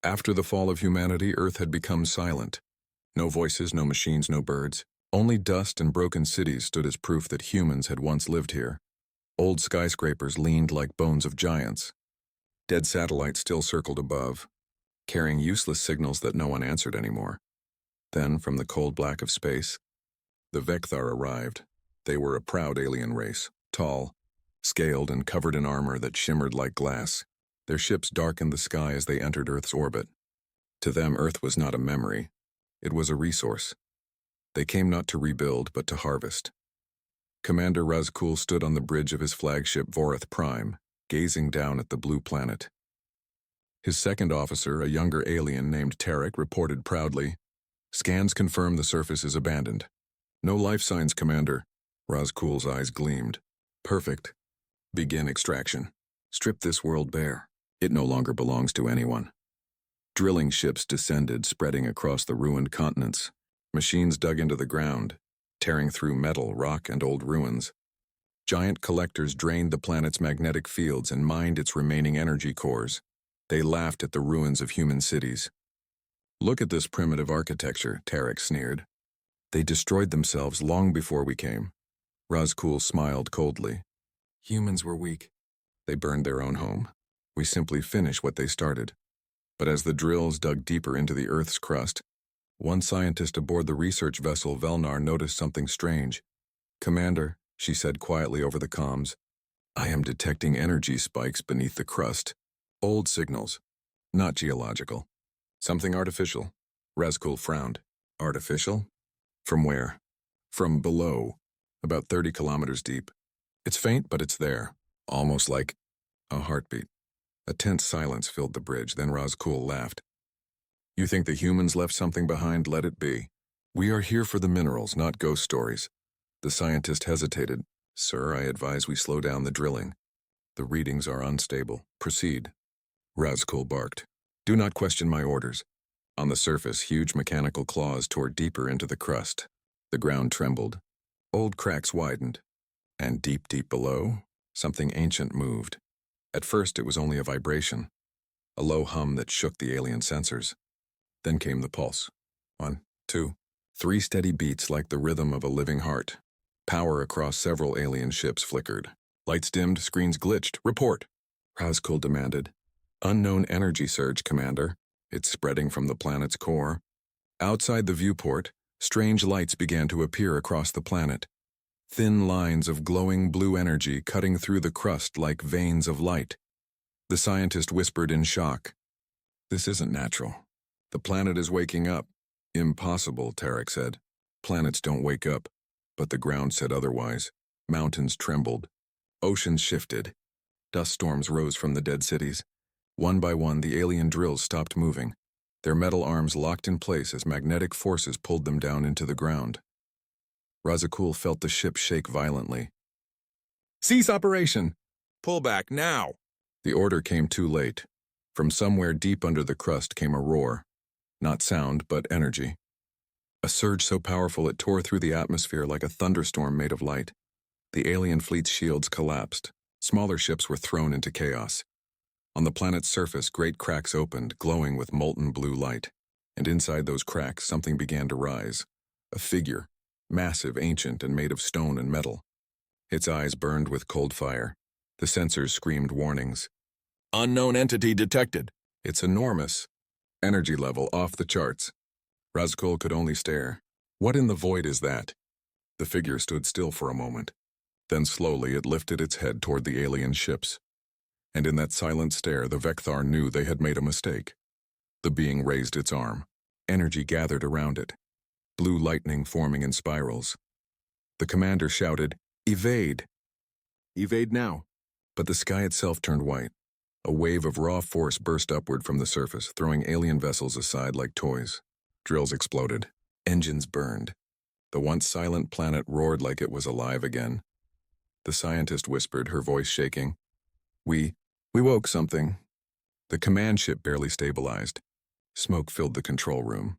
After the fall of humanity, Earth had become silent. No voices, no machines, no birds. Only dust and broken cities stood as proof that humans had once lived here. Old skyscrapers leaned like bones of giants. Dead satellites still circled above, carrying useless signals that no one answered anymore. Then, from the cold black of space, the Vecthar arrived. They were a proud alien race, tall, scaled and covered in armor that shimmered like glass. Their ships darkened the sky as they entered Earth's orbit. To them, Earth was not a memory. It was a resource. They came not to rebuild, but to harvest. Commander Razkul stood on the bridge of his flagship Vorath Prime, gazing down at the blue planet. His second officer, a younger alien named Tarek, reported proudly, "Scans confirm the surface is abandoned. No life signs, Commander." Razkul's eyes gleamed. "Perfect. Begin extraction. Strip this world bare. It no longer belongs to anyone." Drilling ships descended, spreading across the ruined continents. Machines dug into the ground, tearing through metal, rock, and old ruins. Giant collectors drained the planet's magnetic fields and mined its remaining energy cores. They laughed at the ruins of human cities. "Look at this primitive architecture," Tarek sneered. "They destroyed themselves long before we came." Razkul smiled coldly. "Humans were weak. They burned their own home. We simply finish what they started." But as the drills dug deeper into the Earth's crust, one scientist aboard the research vessel Velnar noticed something strange. "Commander," she said quietly over the comms, "I am detecting energy spikes beneath the crust. Old signals, not geological. Something artificial." Razkul frowned. "Artificial? From where?" "From below, about 30 kilometers deep. It's faint, but it's there, almost like a heartbeat." A tense silence filled the bridge, then Razkul laughed. "You think the humans left something behind? Let it be. We are here for the minerals, not ghost stories." The scientist hesitated. "Sir, I advise we slow down the drilling. The readings are unstable. Proceed." Razkul barked. "Do not question my orders." On the surface, huge mechanical claws tore deeper into the crust. The ground trembled. Old cracks widened. And deep, deep below, something ancient moved. At first, it was only a vibration, a low hum that shook the alien sensors. Then came the pulse. 1, 2, 3 steady beats like the rhythm of a living heart. Power across several alien ships flickered. Lights dimmed, screens glitched. "Report!" Razkul demanded. "Unknown energy surge, Commander. It's spreading from the planet's core." Outside the viewport, strange lights began to appear across the planet. Thin lines of glowing blue energy cutting through the crust like veins of light. The scientist whispered in shock. "This isn't natural. The planet is waking up." "Impossible," Tarek said. "Planets don't wake up." But the ground said otherwise. Mountains trembled. Oceans shifted. Dust storms rose from the dead cities. One by one, the alien drills stopped moving. Their metal arms locked in place as magnetic forces pulled them down into the ground. Razkul felt the ship shake violently. "Cease operation! Pull back now!" The order came too late. From somewhere deep under the crust came a roar. Not sound, but energy. A surge so powerful it tore through the atmosphere like a thunderstorm made of light. The alien fleet's shields collapsed. Smaller ships were thrown into chaos. On the planet's surface, great cracks opened, glowing with molten blue light. And inside those cracks, something began to rise. A figure. Massive, ancient, and made of stone and metal. Its eyes burned with cold fire. The sensors screamed warnings. "Unknown entity detected." "It's enormous. Energy level off the charts." Razkul could only stare. "What in the void is that?" The figure stood still for a moment. Then slowly it lifted its head toward the alien ships. And in that silent stare, the Vecthar knew they had made a mistake. The being raised its arm. Energy gathered around it. Blue lightning forming in spirals. The commander shouted, "Evade! Evade now!" But the sky itself turned white. A wave of raw force burst upward from the surface, throwing alien vessels aside like toys. Drills exploded. Engines burned. The once silent planet roared like it was alive again. The scientist whispered, her voice shaking, We woke something." The command ship barely stabilized. Smoke filled the control room.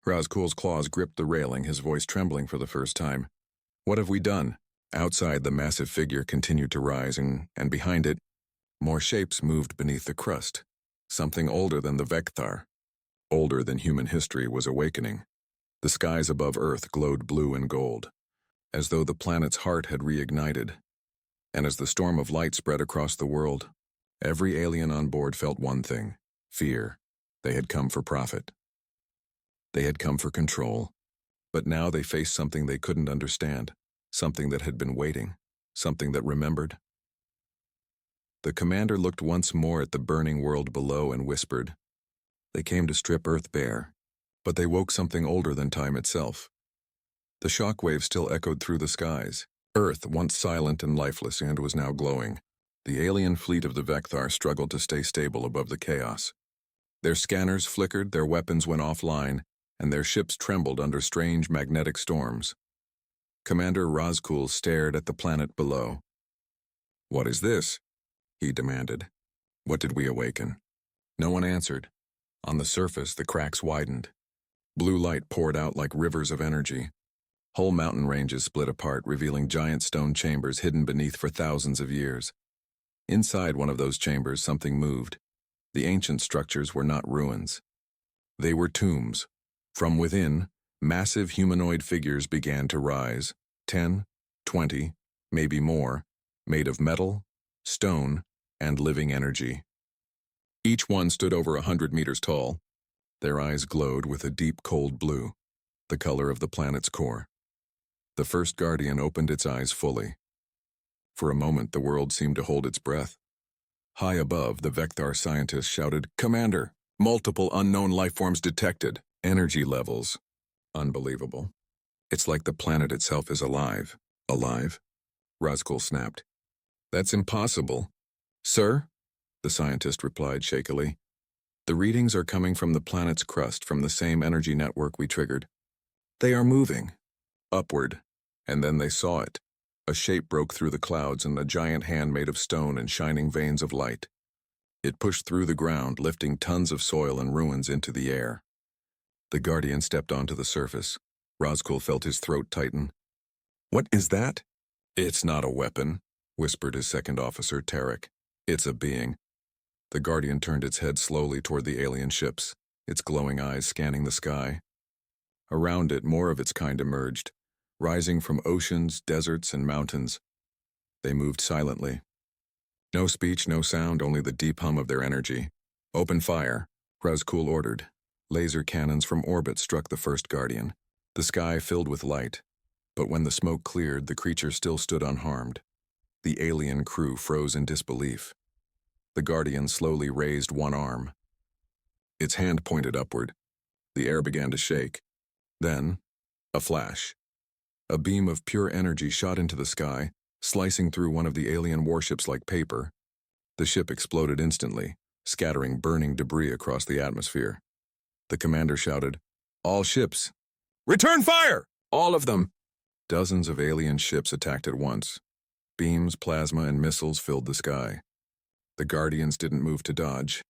Razkul's claws gripped the railing, his voice trembling for the first time. "What have we done?" Outside, the massive figure continued to rise, and behind it, more shapes moved beneath the crust. Something older than the Vectar, older than human history, was awakening. The skies above Earth glowed blue and gold, as though the planet's heart had reignited. And as the storm of light spread across the world, every alien on board felt one thing: fear. They had come for profit. They had come for control. But now they faced something they couldn't understand, something that had been waiting, something that remembered. The commander looked once more at the burning world below and whispered, "They came to strip Earth bare, but they woke something older than time itself." The shockwave still echoed through the skies. Earth, once silent and lifeless, and was now glowing. The alien fleet of the Vectar struggled to stay stable above the chaos. Their scanners flickered, their weapons went offline, and their ships trembled under strange magnetic storms. Commander Razkul stared at the planet below. "What is this?" he demanded. "What did we awaken?" No one answered. On the surface, the cracks widened. Blue light poured out like rivers of energy. Whole mountain ranges split apart, revealing giant stone chambers hidden beneath for thousands of years. Inside one of those chambers, something moved. The ancient structures were not ruins. They were tombs. From within, massive humanoid figures began to rise, 10, 20, maybe more, made of metal, stone, and living energy. Each one stood over 100 meters tall. Their eyes glowed with a deep cold blue, the color of the planet's core. The first guardian opened its eyes fully. For a moment, the world seemed to hold its breath. High above, the Vectar scientist shouted, "Commander, multiple unknown lifeforms detected. Energy levels. Unbelievable. It's like the planet itself is alive." "Alive?" Razkul snapped. "That's impossible." "Sir?" the scientist replied shakily. "The readings are coming from the planet's crust, from the same energy network we triggered. They are moving. Upward." And then they saw it. A shape broke through the clouds, and a giant hand made of stone and shining veins of light. It pushed through the ground, lifting tons of soil and ruins into the air. The Guardian stepped onto the surface. Razkul felt his throat tighten. "What is that?" "It's not a weapon," whispered his second officer, Tarek. "It's a being." The Guardian turned its head slowly toward the alien ships, its glowing eyes scanning the sky. Around it, more of its kind emerged, rising from oceans, deserts, and mountains. They moved silently. No speech, no sound, only the deep hum of their energy. "Open fire," Razkul ordered. Laser cannons from orbit struck the first Guardian. The sky filled with light, but when the smoke cleared, the creature still stood unharmed. The alien crew froze in disbelief. The Guardian slowly raised one arm. Its hand pointed upward. The air began to shake. Then, a flash. A beam of pure energy shot into the sky, slicing through one of the alien warships like paper. The ship exploded instantly, scattering burning debris across the atmosphere. The commander shouted, "All ships, return fire! All of them!" Dozens of alien ships attacked at once. Beams, plasma, and missiles filled the sky. The Guardians didn't move to dodge.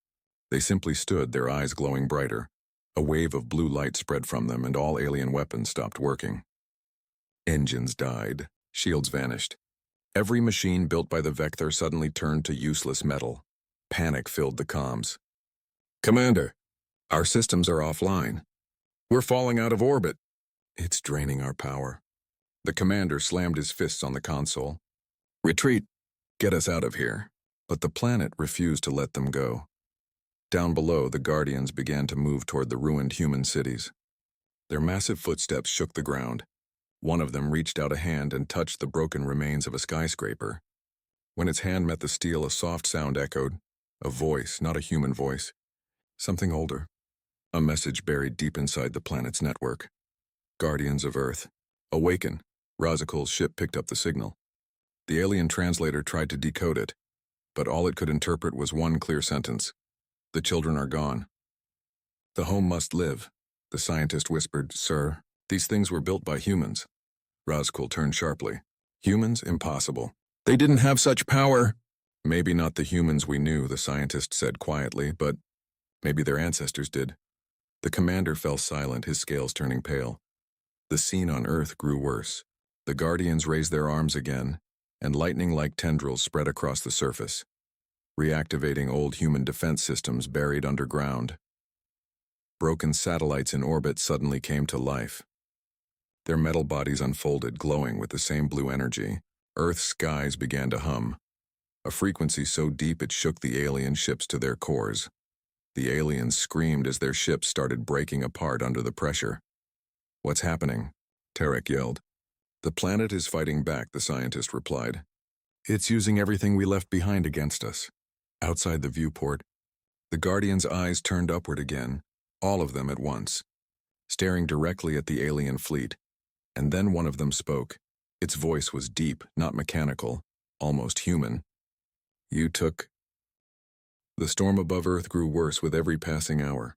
They simply stood, their eyes glowing brighter. A wave of blue light spread from them, and all alien weapons stopped working. Engines died. Shields vanished. Every machine built by the Vectar suddenly turned to useless metal. Panic filled the comms. "Commander, our systems are offline. We're falling out of orbit. It's draining our power." The commander slammed his fists on the console. "Retreat. Get us out of here." But the planet refused to let them go. Down below, the Guardians began to move toward the ruined human cities. Their massive footsteps shook the ground. One of them reached out a hand and touched the broken remains of a skyscraper. When its hand met the steel, a soft sound echoed. A voice, not a human voice. Something older. A message buried deep inside the planet's network. "Guardians of Earth, awaken." Razkul's ship picked up the signal. The alien translator tried to decode it, but all it could interpret was one clear sentence. "The children are gone." "The home must live," the scientist whispered. "Sir, these things were built by humans." Razkul turned sharply. "Humans? Impossible. They didn't have such power." "Maybe not the humans we knew," the scientist said quietly, "but maybe their ancestors did." The commander fell silent, his scales turning pale. The scene on Earth grew worse. The Guardians raised their arms again, and lightning-like tendrils spread across the surface. reactivating old human defense systems buried underground. Broken satellites in orbit suddenly came to life. Their metal bodies unfolded, glowing with the same blue energy. Earth's skies began to hum, a frequency so deep it shook the alien ships to their cores. The aliens screamed as their ships started breaking apart under the pressure. "What's happening?" Tarek yelled. "The planet is fighting back," the scientist replied. "It's using everything we left behind against us." Outside the viewport, the Guardians' eyes turned upward again, all of them at once, staring directly at the alien fleet. And then one of them spoke. Its voice was deep, not mechanical, almost human. "You took..." The storm above Earth grew worse with every passing hour.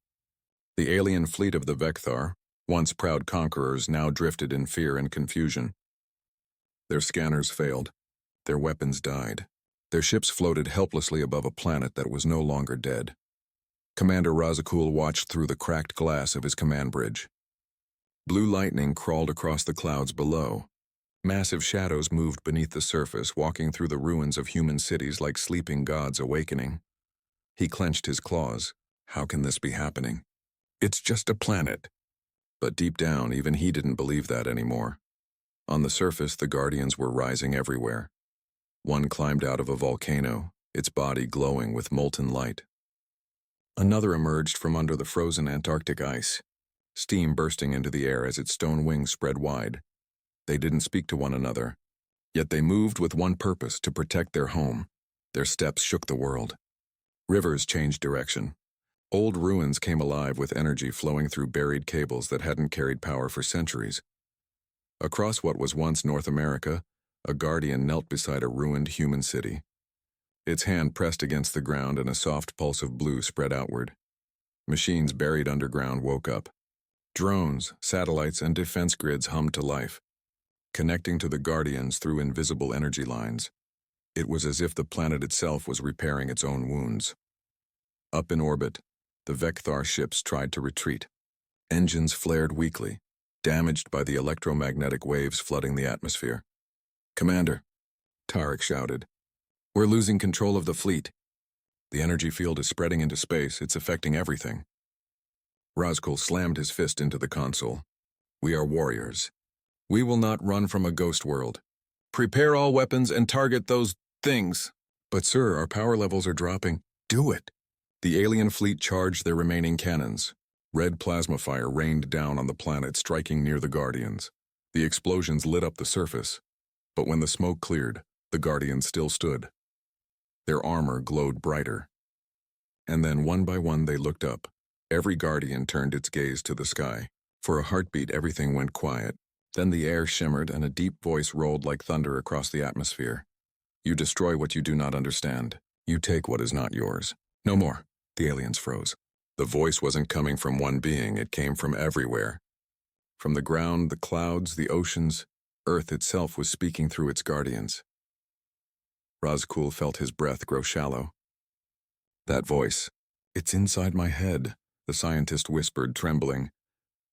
The alien fleet of the Vecthar, once proud conquerors, now drifted in fear and confusion. Their scanners failed. Their weapons died. Their ships floated helplessly above a planet that was no longer dead. Commander Razakul watched through the cracked glass of his command bridge. Blue lightning crawled across the clouds below. Massive shadows moved beneath the surface, walking through the ruins of human cities like sleeping gods awakening. He clenched his claws. How can this be happening? It's just a planet. But deep down, even he didn't believe that anymore. On the surface, the Guardians were rising everywhere. One climbed out of a volcano, its body glowing with molten light. Another emerged from under the frozen Antarctic ice, steam bursting into the air as its stone wings spread wide. They didn't speak to one another, yet they moved with one purpose: to protect their home. Their steps shook the world. Rivers changed direction. Old ruins came alive with energy flowing through buried cables that hadn't carried power for centuries. Across what was once North America, a Guardian knelt beside a ruined human city. Its hand pressed against the ground and a soft pulse of blue spread outward. Machines buried underground woke up. Drones, satellites, and defense grids hummed to life, connecting to the Guardians through invisible energy lines. It was as if the planet itself was repairing its own wounds. Up in orbit, the Vecthar ships tried to retreat. Engines flared weakly, damaged by the electromagnetic waves flooding the atmosphere. "Commander," Tarek shouted, "we're losing control of the fleet. The energy field is spreading into space. It's affecting everything." Razkul slammed his fist into the console. "We are warriors. We will not run from a ghost world. Prepare all weapons and target those things." "But sir, our power levels are dropping." "Do it." The alien fleet charged their remaining cannons. Red plasma fire rained down on the planet, striking near the Guardians. The explosions lit up the surface. But when the smoke cleared, the Guardians still stood. Their armor glowed brighter. And then one by one they looked up. Every Guardian turned its gaze to the sky. For a heartbeat, everything went quiet. Then the air shimmered and a deep voice rolled like thunder across the atmosphere. "You destroy what you do not understand. You take what is not yours. No more." The aliens froze. The voice wasn't coming from one being, it came from everywhere. From the ground, the clouds, the oceans, Earth itself was speaking through its Guardians. Razkul felt his breath grow shallow. "That voice, it's inside my head," the scientist whispered, trembling.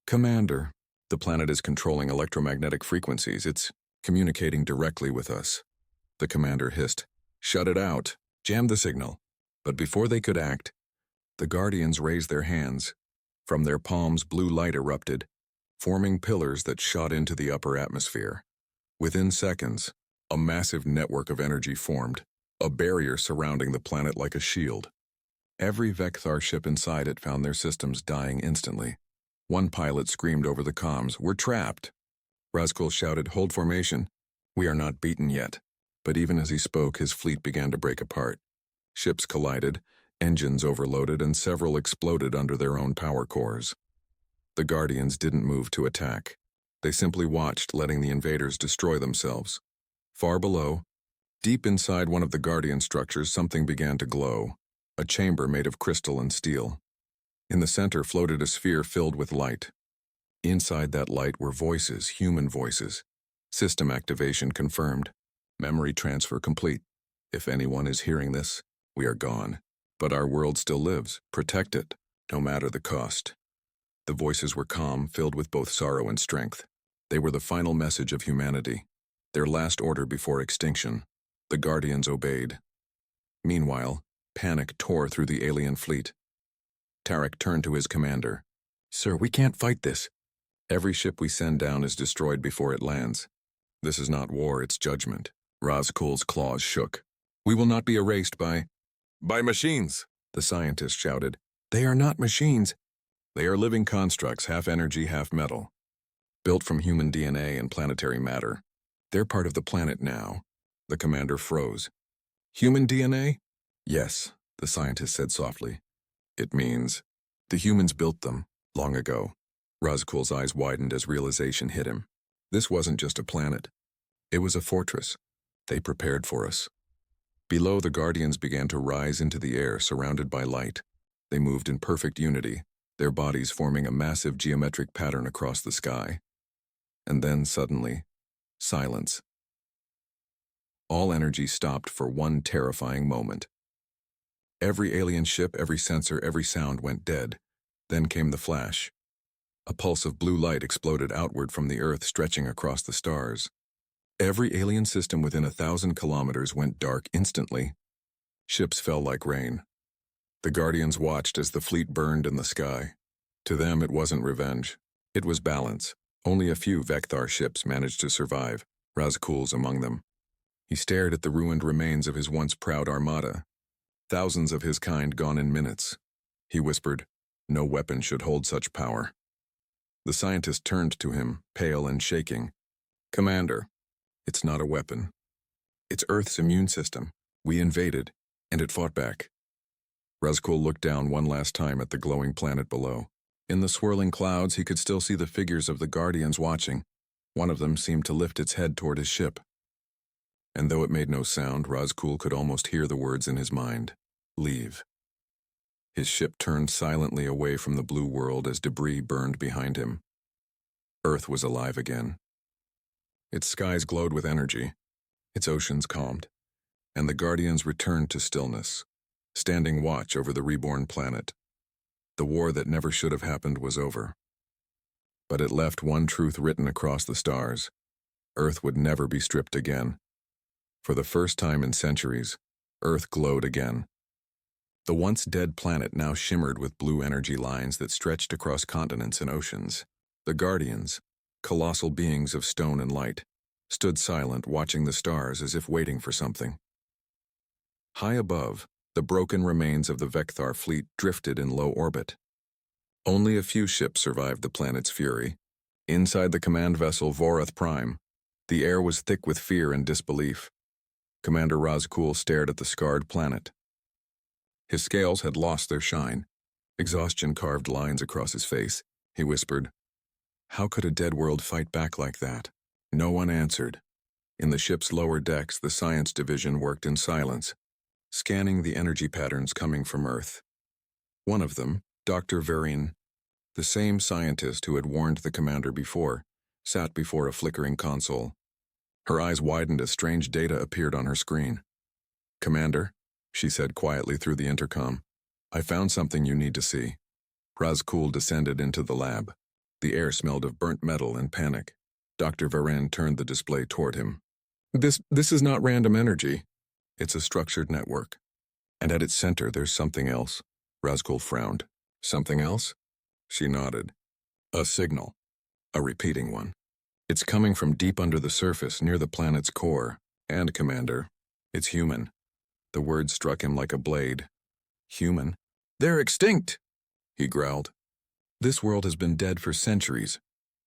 "Commander, the planet is controlling electromagnetic frequencies. It's communicating directly with us." The commander hissed, "Shut it out. Jam the signal." But before they could act, the Guardians raised their hands. From their palms, blue light erupted, forming pillars that shot into the upper atmosphere. Within seconds, a massive network of energy formed, a barrier surrounding the planet like a shield. Every Vecthar ship inside it found their systems dying instantly. One pilot screamed over the comms, "We're trapped." Razkul shouted, "Hold formation. We are not beaten yet." But even as he spoke, his fleet began to break apart. Ships collided, engines overloaded, and several exploded under their own power cores. The Guardians didn't move to attack. They simply watched, letting the invaders destroy themselves. Far below, deep inside one of the Guardian structures, something began to glow, a chamber made of crystal and steel. In the center floated a sphere filled with light. Inside that light were voices, human voices. System activation confirmed. Memory transfer complete. If anyone is hearing this, we are gone. But our world still lives. Protect it, no matter the cost. The voices were calm, filled with both sorrow and strength. They were the final message of humanity, their last order before extinction. The Guardians obeyed. Meanwhile, Panic tore through the alien fleet. Tarek turned to his commander. "Sir, we can't fight this. Every ship we send down is destroyed before it lands. This is not war, it's judgment." Razkul's claws shook. "We will not be erased by machines," the scientist shouted. "They are not machines. They are living constructs, half energy, half metal. Built from human DNA and planetary matter. They're part of the planet now." The commander froze. "Human DNA?" "Yes," the scientist said softly. "It means the humans built them, long ago." Razkul's eyes widened as realization hit him. This wasn't just a planet. It was a fortress. They prepared for us. Below, the Guardians began to rise into the air, surrounded by light. They moved in perfect unity, their bodies forming a massive geometric pattern across the sky. And then, suddenly, silence. All energy stopped for one terrifying moment. Every alien ship, every sensor, every sound went dead. Then came the flash. A pulse of blue light exploded outward from the Earth, stretching across the stars. Every alien system within 1,000 kilometers went dark instantly. Ships fell like rain. The Guardians watched as the fleet burned in the sky. To them, it wasn't revenge. It was balance. Only a few Vecthar ships managed to survive, Razkul's among them. He stared at the ruined remains of his once proud armada. Thousands of his kind gone in minutes. He whispered, "No weapon should hold such power." The scientist turned to him, pale and shaking. "Commander, it's not a weapon. It's Earth's immune system. We invaded, and it fought back." Razkul looked down one last time at the glowing planet below. In the swirling clouds, he could still see the figures of the Guardians watching. One of them seemed to lift its head toward his ship. And though it made no sound, Razkul could almost hear the words in his mind. "Leave." His ship turned silently away from the blue world as debris burned behind him. Earth was alive again. Its skies glowed with energy, its oceans calmed, and the Guardians returned to stillness, standing watch over the reborn planet. The war that never should have happened was over. But it left one truth written across the stars. Earth would never be stripped again. For the first time in centuries, Earth glowed again. The once dead planet now shimmered with blue energy lines that stretched across continents and oceans. The Guardians, colossal beings of stone and light, stood silent, watching the stars as if waiting for something. High above, the broken remains of the Vecthar fleet drifted in low orbit. Only a few ships survived the planet's fury. Inside the command vessel Vorath Prime, the air was thick with fear and disbelief. Commander Razkul stared at the scarred planet. His scales had lost their shine. Exhaustion carved lines across his face. He whispered, "How could a dead world fight back like that?" No one answered. In the ship's lower decks, the science division worked in silence, scanning the energy patterns coming from Earth. One of them, Dr. Varin, the same scientist who had warned the commander before, sat before a flickering console. Her eyes widened as strange data appeared on her screen. "Commander," she said quietly through the intercom, "I found something you need to see." Razkul descended into the lab. The air smelled of burnt metal and panic. Dr. Varin turned the display toward him. This is not random energy. It's a structured network. And at its center, there's something else." Razkul frowned. "Something else?" She nodded. "A signal. A repeating one. It's coming from deep under the surface, near the planet's core. And, Commander, it's human." The word struck him like a blade. "Human? They're extinct!" he growled. "This world has been dead for centuries."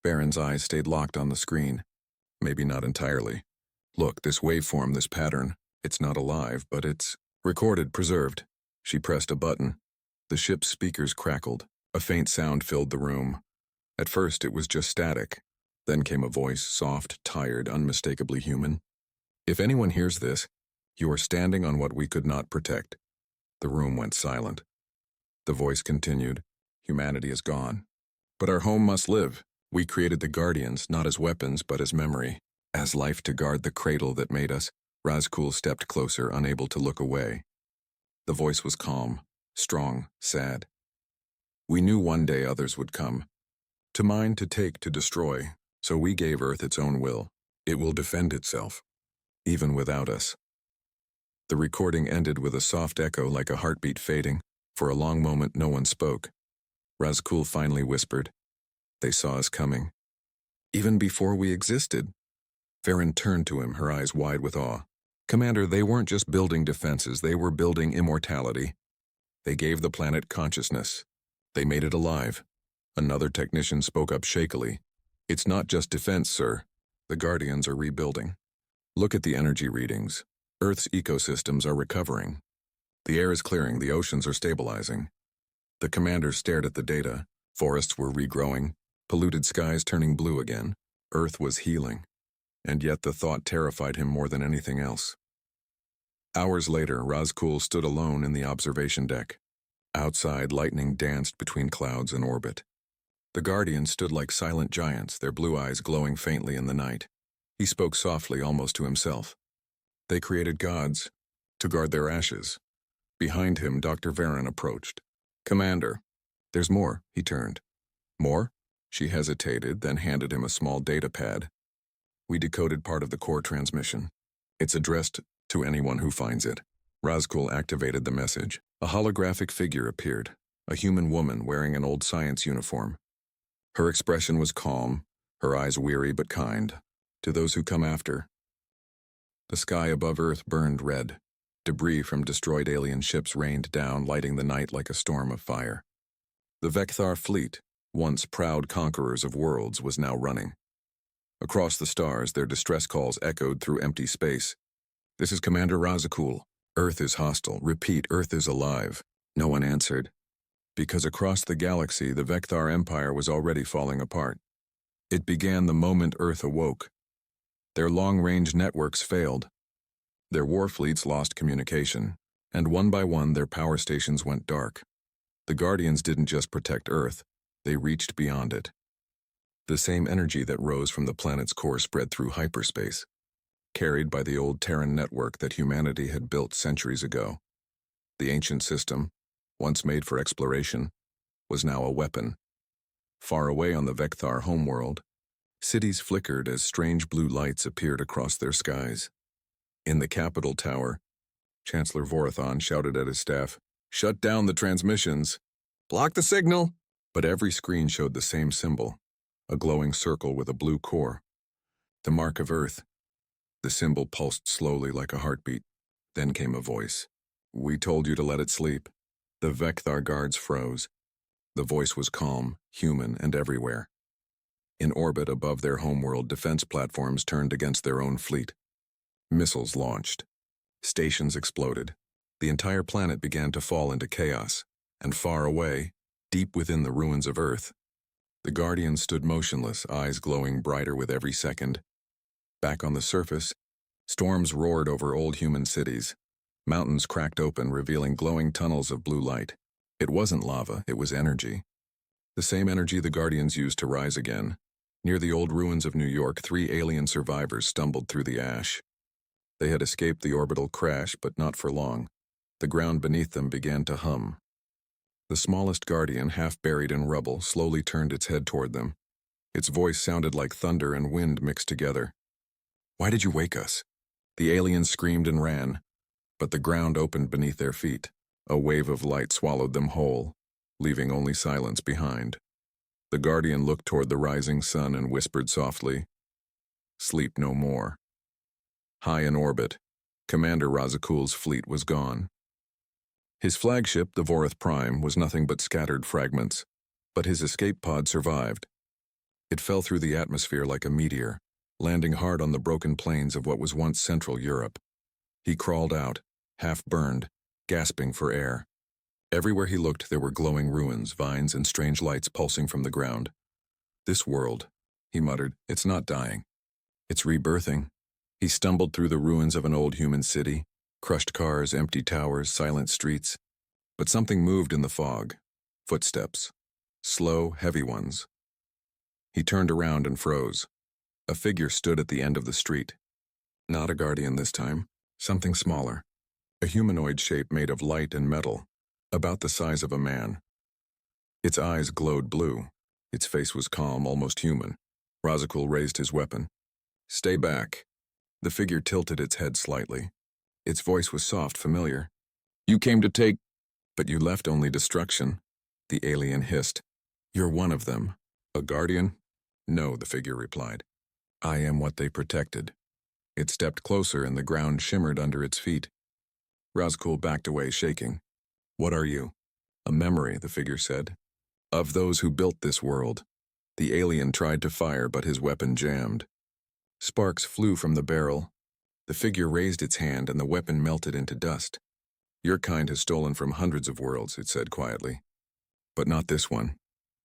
Baron's eyes stayed locked on the screen. "Maybe not entirely. Look, this waveform, this pattern. It's not alive, but it's recorded, preserved." She pressed a button. The ship's speakers crackled. A faint sound filled the room. At first, it was just static. Then came a voice, soft, tired, unmistakably human. "If anyone hears this, you are standing on what we could not protect." The room went silent. The voice continued, "Humanity is gone. But our home must live. We created the Guardians, not as weapons, but as memory, as life to guard the cradle that made us." Razkul stepped closer, unable to look away. The voice was calm, strong, sad. "We knew one day others would come. To mine, to take, to destroy. So we gave Earth its own will. It will defend itself, even without us." The recording ended with a soft echo like a heartbeat fading. For a long moment, no one spoke. Razkul finally whispered, "They saw us coming. Even before we existed." Farron turned to him, her eyes wide with awe. "Commander, they weren't just building defenses, they were building immortality. They gave the planet consciousness. They made it alive." Another technician spoke up shakily. "It's not just defense, sir. The Guardians are rebuilding. Look at the energy readings. Earth's ecosystems are recovering. The air is clearing, the oceans are stabilizing." The commander stared at the data. Forests were regrowing, polluted skies turning blue again. Earth was healing. And yet the thought terrified him more than anything else. Hours later, Razkul stood alone in the observation deck. Outside, lightning danced between clouds in orbit. The Guardians stood like silent giants, their blue eyes glowing faintly in the night. He spoke softly, almost to himself. They created gods to guard their ashes. Behind him, Dr. Varron approached. "Commander." "There's more," he turned. "More?" She hesitated, then handed him a small data pad. "We decoded part of the core transmission. It's addressed to anyone who finds it." Razkul activated the message. A holographic figure appeared, a human woman wearing an old science uniform. Her expression was calm, her eyes weary but kind. "To those who come after." The sky above Earth burned red. Debris from destroyed alien ships rained down, lighting the night like a storm of fire. The Vecthar fleet, once proud conquerors of worlds, was now running. Across the stars, their distress calls echoed through empty space. "This is Commander Razkul. Earth is hostile. Repeat, Earth is alive." No one answered. Because across the galaxy, the Vecthar Empire was already falling apart. It began the moment Earth awoke. Their long-range networks failed. Their war fleets lost communication, and one by one their power stations went dark. The Guardians didn't just protect Earth, they reached beyond it. The same energy that rose from the planet's core spread through hyperspace, carried by the old Terran network that humanity had built centuries ago. The ancient system, once made for exploration, was now a weapon. Far away on the Vecthar homeworld, cities flickered as strange blue lights appeared across their skies. In the Capitol Tower, Chancellor Vorathon shouted at his staff, "Shut down the transmissions! Block the signal!" But every screen showed the same symbol, a glowing circle with a blue core. The mark of Earth. The symbol pulsed slowly like a heartbeat. Then came a voice. "We told you to let it sleep." The Vecthar guards froze. The voice was calm, human, and everywhere. In orbit above their homeworld, defense platforms turned against their own fleet. Missiles launched. Stations exploded. The entire planet began to fall into chaos, and far away, deep within the ruins of Earth, the Guardians stood motionless, eyes glowing brighter with every second. Back on the surface, storms roared over old human cities. Mountains cracked open, revealing glowing tunnels of blue light. It wasn't lava, it was energy. The same energy the Guardians used to rise again. Near the old ruins of New York, 3 alien survivors stumbled through the ash. They had escaped the orbital crash, but not for long. The ground beneath them began to hum. The smallest Guardian, half buried in rubble, slowly turned its head toward them. Its voice sounded like thunder and wind mixed together. "Why did you wake us?" The aliens screamed and ran, but the ground opened beneath their feet. A wave of light swallowed them whole, leaving only silence behind. The Guardian looked toward the rising sun and whispered softly, "Sleep no more." High in orbit, Commander Razkul's fleet was gone. His flagship, the Vorath Prime, was nothing but scattered fragments, but his escape pod survived. It fell through the atmosphere like a meteor, landing hard on the broken plains of what was once Central Europe. He crawled out, half burned, gasping for air. Everywhere he looked there were glowing ruins, vines, and strange lights pulsing from the ground. "This world," he muttered, "it's not dying. It's rebirthing." He stumbled through the ruins of an old human city, crushed cars, empty towers, silent streets. But something moved in the fog. Footsteps. Slow, heavy ones. He turned around and froze. A figure stood at the end of the street. Not a Guardian this time. Something smaller. A humanoid shape made of light and metal, about the size of a man. Its eyes glowed blue. Its face was calm, almost human. Razkul raised his weapon. "Stay back." The figure tilted its head slightly. Its voice was soft, familiar. "You came to take, but you left only destruction," the alien hissed. "You're one of them. A guardian?" "No," the figure replied. "I am what they protected." It stepped closer and the ground shimmered under its feet. Razkul backed away, shaking. "What are you?" "A memory," the figure said. "Of those who built this world." The alien tried to fire, but his weapon jammed. Sparks flew from the barrel. The figure raised its hand and the weapon melted into dust. "Your kind has stolen from hundreds of worlds," it said quietly. "But not this one."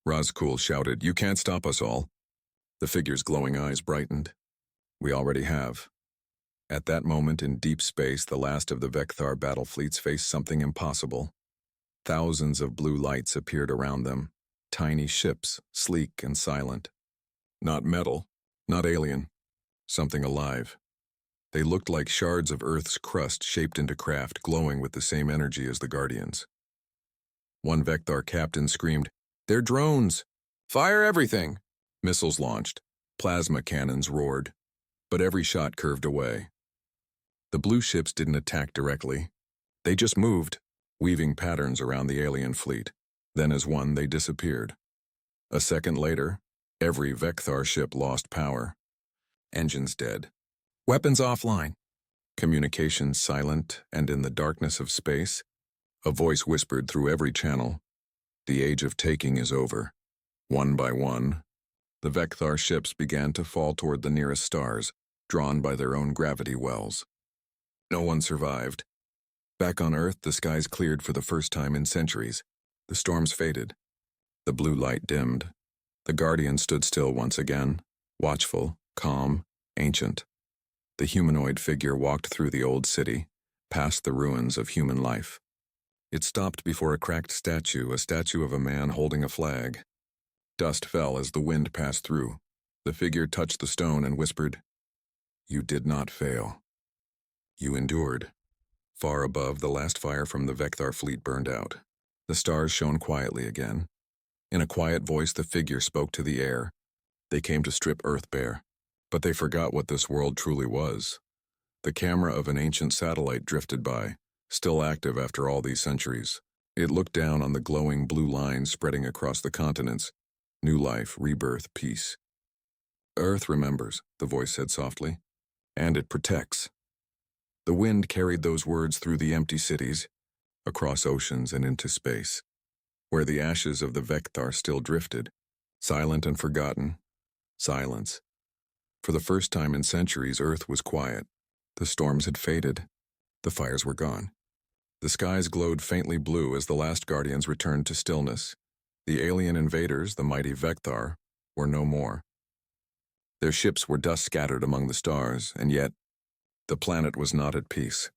Razkul shouted, "You can't stop us all." The figure's glowing eyes brightened. "We already have." At that moment in deep space, the last of the Vecthar battle fleets faced something impossible. Thousands of blue lights appeared around them, tiny ships, sleek and silent. Not metal, not alien, something alive. They looked like shards of Earth's crust shaped into craft, glowing with the same energy as the Guardians. One Vecthar captain screamed, "They're drones! Fire everything!" Missiles launched. Plasma cannons roared. But every shot curved away. The blue ships didn't attack directly. They just moved, weaving patterns around the alien fleet. Then as one, they disappeared. A second later, every Vecthar ship lost power. Engines dead. Weapons offline. Communications silent, and in the darkness of space, a voice whispered through every channel, "The age of taking is over." One by one, the Vecthar ships began to fall toward the nearest stars, drawn by their own gravity wells. No one survived. Back on Earth, the skies cleared for the first time in centuries. The storms faded. The blue light dimmed. The Guardian stood still once again, watchful, calm, ancient. The humanoid figure walked through the old city, past the ruins of human life. It stopped before a cracked statue, a statue of a man holding a flag. Dust fell as the wind passed through. The figure touched the stone and whispered, "You did not fail. You endured." Far above, the last fire from the Vecthar fleet burned out. The stars shone quietly again. In a quiet voice, the figure spoke to the air. They came to strip Earth bare. But they forgot what this world truly was. The camera of an ancient satellite drifted by, still active after all these centuries. It looked down on the glowing blue lines spreading across the continents. New life, rebirth, peace. "Earth remembers," the voice said softly, "and it protects." The wind carried those words through the empty cities, across oceans and into space, where the ashes of the Vecthar still drifted, silent and forgotten. Silence. For the first time in centuries, Earth was quiet. The storms had faded. The fires were gone. The skies glowed faintly blue as the last Guardians returned to stillness. The alien invaders, the mighty Vecthar, were no more. Their ships were dust scattered among the stars, and yet the planet was not at peace.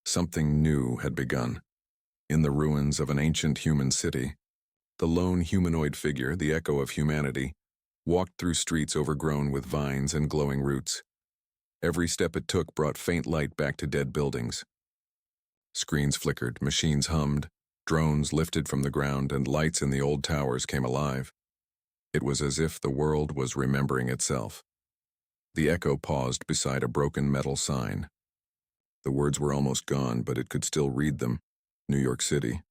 Something new had begun. In the ruins of an ancient human city, the lone humanoid figure, the echo of humanity, walked through streets overgrown with vines and glowing roots. Every step it took brought faint light back to dead buildings. Screens flickered, machines hummed, drones lifted from the ground, and lights in the old towers came alive. It was as if the world was remembering itself. The echo paused beside a broken metal sign. The words were almost gone, but it could still read them. New York City.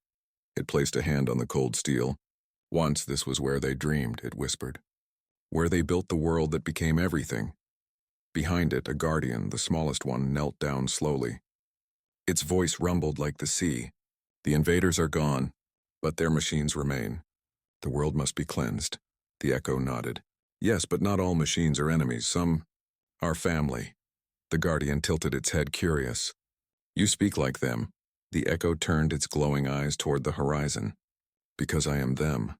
It placed a hand on the cold steel. "Once this was where they dreamed," it whispered. "Where they built the world that became everything." Behind it, a guardian, the smallest one, knelt down slowly. Its voice rumbled like the sea. "The invaders are gone, but their machines remain. The world must be cleansed." The echo nodded. "Yes, but not all machines are enemies. Some are family." The guardian tilted its head, curious. "You speak like them." The echo turned its glowing eyes toward the horizon. "Because I am them."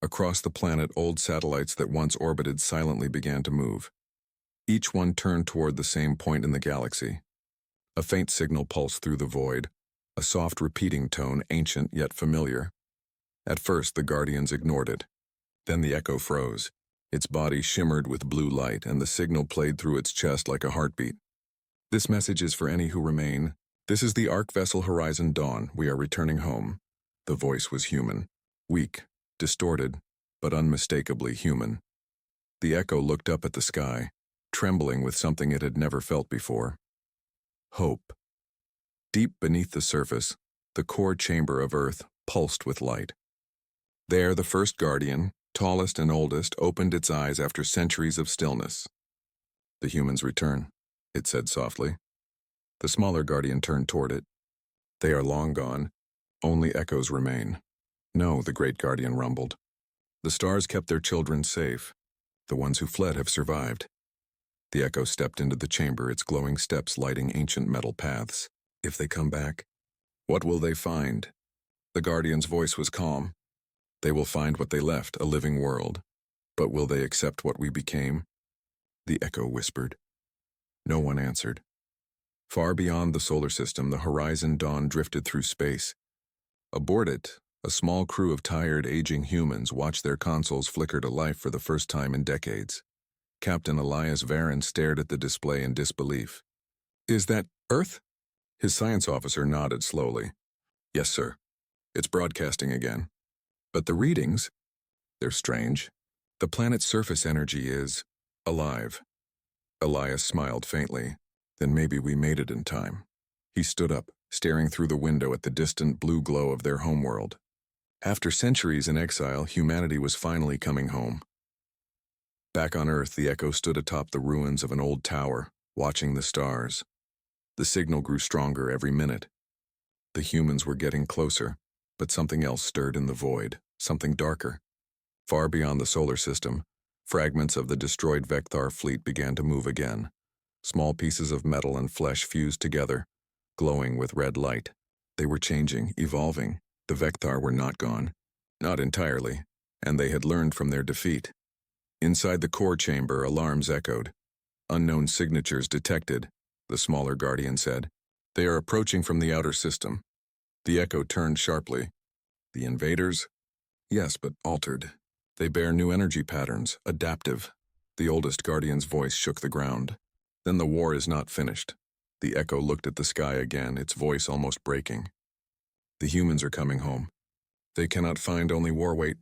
Across the planet, old satellites that once orbited silently began to move. Each one turned toward the same point in the galaxy. A faint signal pulsed through the void, a soft repeating tone, ancient yet familiar. At first, the Guardians ignored it. Then the echo froze. Its body shimmered with blue light, and the signal played through its chest like a heartbeat. "This message is for any who remain. This is the Ark vessel Horizon Dawn. We are returning home." The voice was human. Weak, distorted, but unmistakably human. The echo looked up at the sky, trembling with something it had never felt before. Hope. Deep beneath the surface, the core chamber of Earth pulsed with light. There, the first guardian, tallest and oldest, opened its eyes after centuries of stillness. "The humans return," it said softly. The smaller guardian turned toward it. "They are long gone. Only echoes remain." "No," the great guardian rumbled. "The stars kept their children safe. The ones who fled have survived." The echo stepped into the chamber, its glowing steps lighting ancient metal paths. "If they come back, what will they find?" The guardian's voice was calm. "They will find what they left, a living world. But will they accept what we became?" The echo whispered. No one answered. Far beyond the solar system, the horizon dawn drifted through space. Aboard it, a small crew of tired, aging humans watched their consoles flicker to life for the first time in decades. Captain Elias Varon stared at the display in disbelief. "Is that Earth?" His science officer nodded slowly. "Yes, sir. It's broadcasting again. But the readings, they're strange. The planet's surface energy is alive." Elias smiled faintly. "Then maybe we made it in time." He stood up, staring through the window at the distant blue glow of their homeworld. After centuries in exile, humanity was finally coming home. Back on Earth, the echo stood atop the ruins of an old tower, watching the stars. The signal grew stronger every minute. The humans were getting closer, but something else stirred in the void, something darker. Far beyond the solar system, fragments of the destroyed Vecthar fleet began to move again. Small pieces of metal and flesh fused together, glowing with red light. They were changing, evolving. The Vecthar were not gone. Not entirely, and they had learned from their defeat. Inside the core chamber, alarms echoed. "Unknown signatures detected," the smaller guardian said. "They are approaching from the outer system." The echo turned sharply. "The invaders?" "Yes, but altered. They bear new energy patterns, adaptive." The oldest guardian's voice shook the ground. "Then the war is not finished." The echo looked at the sky again, its voice almost breaking. "The humans are coming home. They cannot find only war. Wait,